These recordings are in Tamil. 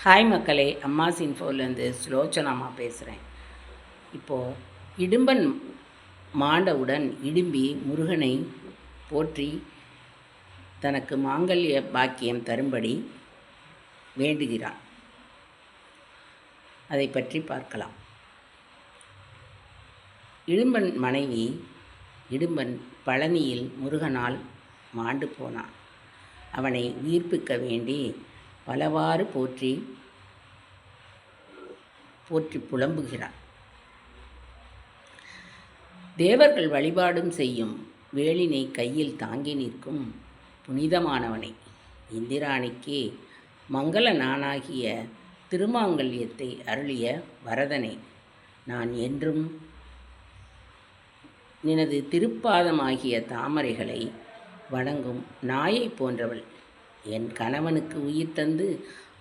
ஹாய் மக்களே, அம்மாஸ் இன்ஃபோலேருந்து சுலோச்சனாமா பேசுகிறேன். இப்போது இடும்பன் மாண்டவுடன் இடும்பி முருகனை போற்றி தனக்கு மாங்கல்ய பாக்கியம் தரும்படி வேண்டுகிறான். அதை பற்றி பார்க்கலாம். இடும்பன் மனைவி இடும்பன் பழனியில் முருகனால் மாண்டு போனான். அவனை உயிர்ப்பிக்க வேண்டி பலவாறு போற்றி புலம்புகிறான். தேவர்கள் வழிபாடும் செய்யும் வேலினை கையில் தாங்கி நிற்கும் புனிதமானவனை, இந்திராணிக்கு மங்கள நானாகிய திருமாங்கல்யத்தை அருளிய வரதனை, நான் என்றும் நினது திருப்பாதமாகிய தாமரைகளை வணங்கும் நாயை போன்றவள். என் கணவனுக்கு உயிர் தந்து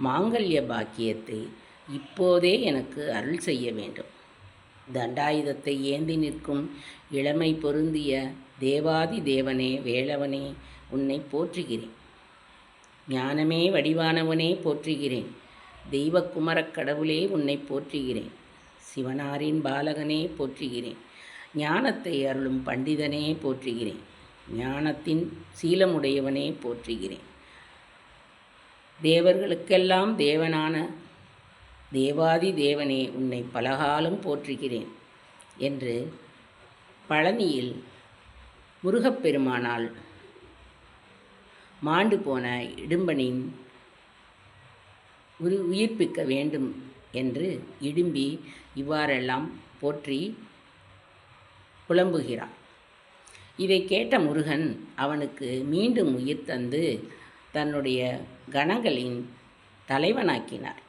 மாங்கல்ய பாக்கியத்தை இப்போதே எனக்கு அருள் செய்ய வேண்டும். தண்டாயுதத்தை ஏந்தி நிற்கும் இளமை பொருந்திய தேவாதி தேவனே, வேளவனே, உன்னை போற்றுகிறேன். ஞானமே வடிவானவனே போற்றுகிறேன். தெய்வக்குமரக் கடவுளே உன்னை போற்றுகிறேன். சிவனாரின் பாலகனே போற்றுகிறேன். ஞானத்தை அருளும் பண்டிதனே போற்றுகிறேன். ஞானத்தின் சீலமுடையவனே போற்றுகிறேன். தேவர்களுக்கெல்லாம் தேவனான தேவாதி தேவனே, உன்னை பலகாலம் போற்றுகிறேன் என்று பழனியில் முருகப்பெருமானால் மாண்டு போன இடும்பனின் உயிர்ப்பிக்க வேண்டும் என்று இடும்பி இவ்வாறெல்லாம் போற்றி புலம்புகிறான். இதை கேட்ட முருகன் அவனுக்கு மீண்டும் உயிர் தந்து தன்னுடைய கணங்களின் தலைவனாக்கினார்.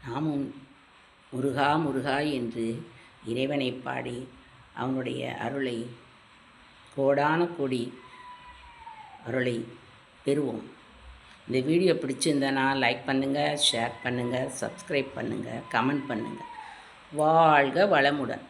நாமும் முருகா முருகா என்று இறைவனை பாடி அவனுடைய அருளை, கோடான கோடி அருளை பெறுவோம். இந்த வீடியோ பிடிச்சிருந்தனா லைக் பண்ணுங்கள், ஷேர் பண்ணுங்கள், சப்ஸ்கிரைப் பண்ணுங்கள், கமெண்ட் பண்ணுங்கள். வாழ்க வளமுடன்.